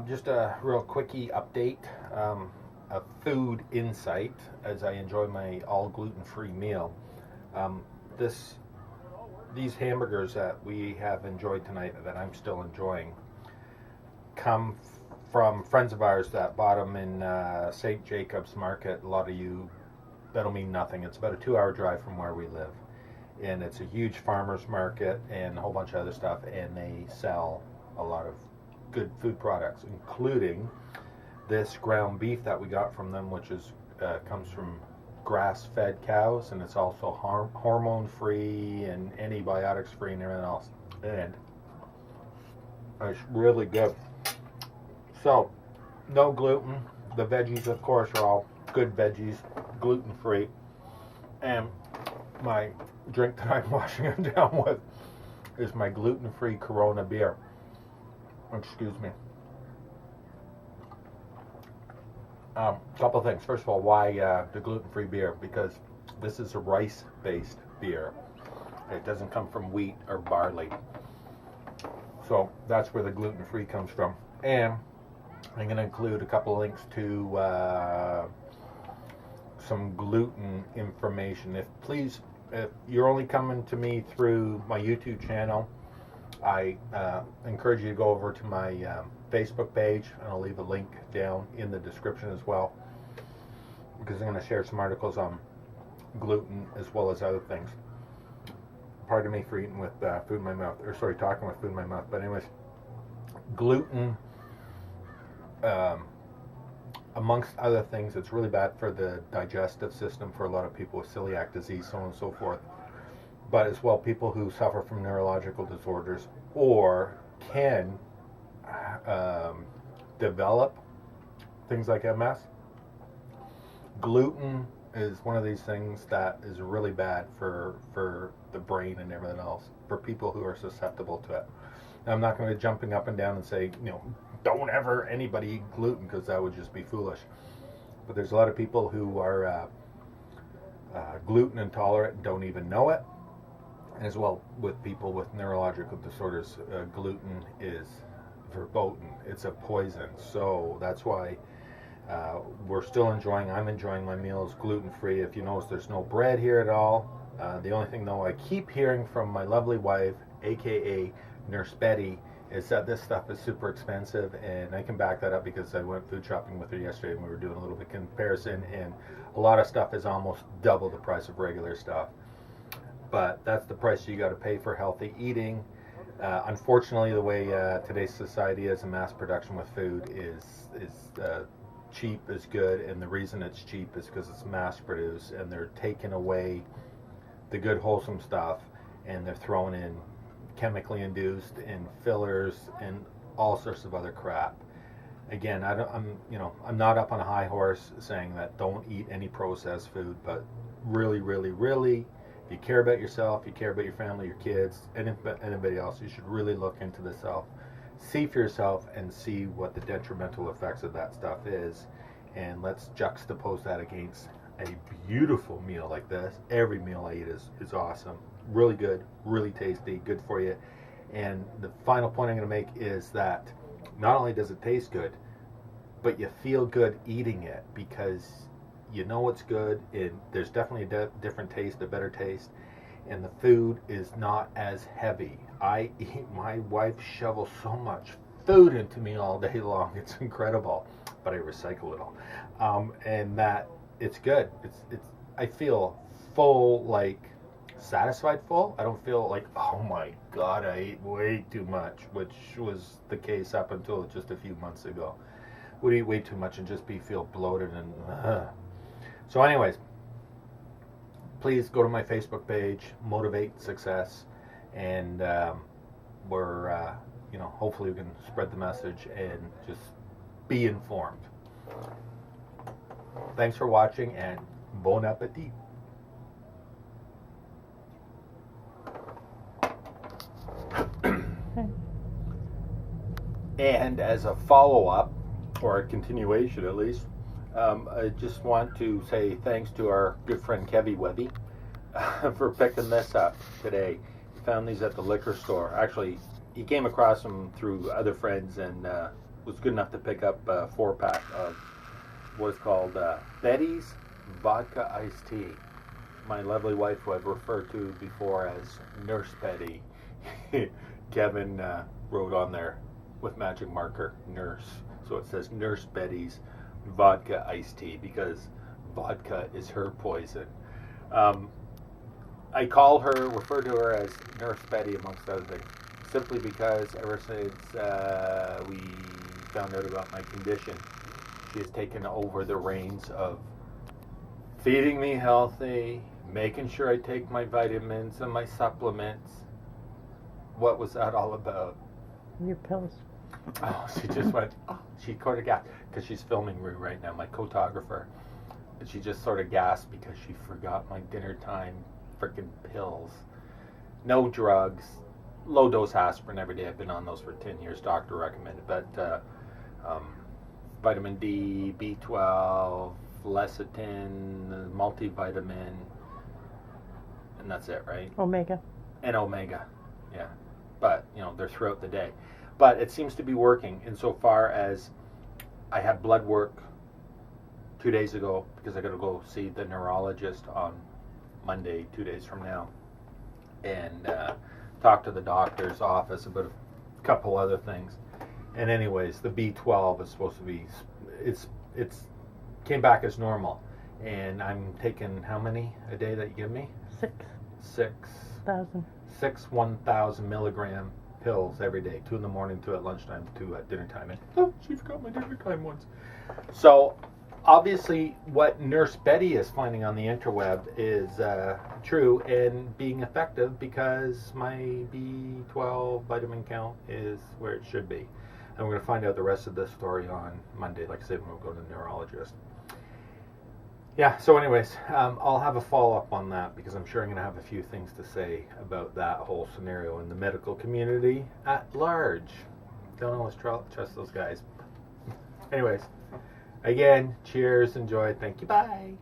Just a real quickie update, a food insight as I enjoy my all gluten-free meal. Um, this These hamburgers that we have enjoyed tonight, that I'm still enjoying, come from friends of ours that bought them in St. Jacobs Market. A lot of you, that'll mean nothing. It's about a 2-hour drive from where we live, and it's a huge farmers market and a whole bunch of other stuff, and they sell a lot of good food products, including this ground beef that we got from them, which is comes from grass-fed cows, and it's also hormone-free and antibiotics-free and everything else, and it's really good. So, no gluten. The veggies, of course, are all good veggies, gluten-free, and my drink that I'm washing them down with is my gluten-free Corona beer. Excuse me. Couple things. First of all, why the gluten-free beer? Because this is a rice-based beer. It doesn't come from wheat or barley. So that's where the gluten-free comes from. And I'm going to include a couple links to some gluten information. If you're only coming to me through my YouTube channel, I encourage you to go over to my Facebook page, and I'll leave a link down in the description as well, because I'm going to share some articles on gluten as well as other things. Pardon me for eating with food in my mouth, or sorry, talking with food in my mouth. But anyways, gluten, amongst other things, it's really bad for the digestive system for a lot of people with celiac disease, so on and so forth. But as well, people who suffer from neurological disorders or can develop things like MS. Gluten is one of these things that is really bad for the brain and everything else, for people who are susceptible to it. Now, I'm not going to be jumping up and down and say, don't ever anybody eat gluten, because that would just be foolish. But there's a lot of people who are gluten intolerant and don't even know it. As well, with people with neurological disorders, gluten is verboten. It's a poison. So that's why I'm enjoying my meals gluten-free. If you notice, there's no bread here at all. The only thing, though, I keep hearing from my lovely wife, aka Nurse Betty, is that this stuff is super expensive, and I can back that up because I went food shopping with her yesterday, and we were doing a little bit of comparison, and a lot of stuff is almost double the price of regular stuff. But that's the price you got to pay for healthy eating. Unfortunately, the way today's society is, and mass production with food is cheap is good, and the reason it's cheap is because it's mass produced, and they're taking away the good wholesome stuff, and they're throwing in chemically induced and fillers and all sorts of other crap. Again, I'm not up on a high horse saying that don't eat any processed food, but really, really, really, if you care about yourself, you care about your family, your kids, and anybody else, you should really look into this self. See for yourself and see what the detrimental effects of that stuff is. And let's juxtapose that against a beautiful meal like this. Every meal I eat is awesome. Really good, really tasty, good for you. And the final point I'm going to make is that not only does it taste good, but you feel good eating it, because you know it's good, and there's definitely a different taste, a better taste, and the food is not as heavy. My wife shovels so much food into me all day long, it's incredible, but I recycle it all, and that it's good. I feel full, like satisfied full. I don't feel like, oh my god, I ate way too much, which was the case up until just a few months ago. Would eat way too much and just feel bloated and So anyways, please go to my Facebook page, Motivate Success, and we're hopefully we can spread the message and just be informed. Thanks for watching, and bon appetit. And as a follow-up, or a continuation at least, I just want to say thanks to our good friend Kevy Webby for picking this up today. He found these at the liquor store. Actually, he came across them through other friends, and was good enough to pick up a 4-pack of what's called Betty's Vodka Iced Tea. My lovely wife, who I've referred to before as Nurse Betty, Kevin wrote on there with magic marker, nurse. So it says Nurse Betty's Vodka Iced Tea because vodka is her poison. I call her, refer to her as Nurse Betty amongst other things, simply because ever since we found out about my condition, she has taken over the reins of feeding me healthy, making sure I take my vitamins and my supplements. What was that all about? Your pills. Oh, she just went, oh, she sort of gasped, because she's filming me right now, my photographer. And she just sort of gasped because she forgot my dinner time freaking pills. No drugs, low dose aspirin every day. I've been on those for 10 years, doctor recommended. But vitamin D, B12, lecithin, multivitamin, and that's it, right? Omega. And omega, yeah. But, you know, they're throughout the day. But it seems to be working insofar as I had blood work 2 days ago because I got to go see the neurologist on Monday, 2 days from now, and talk to the doctor's office about a couple other things. And anyways, the B12 is supposed to be, it's came back as normal. And I'm taking how many a day that you give me? 6,000. 1,000 milligram pills every day. 2 in the morning, 2 at lunchtime, 2 at dinner time. And oh, she forgot my dinner time once. So obviously what Nurse Betty is finding on the interweb is true and being effective because my B12 vitamin count is where it should be. And we're going to find out the rest of this story on Monday, like I said, when we go to the neurologist. Yeah, so anyways, I'll have a follow-up on that because I'm sure I'm going to have a few things to say about that whole scenario in the medical community at large. Don't always trust those guys. Anyways, again, cheers, enjoy, thank you, bye.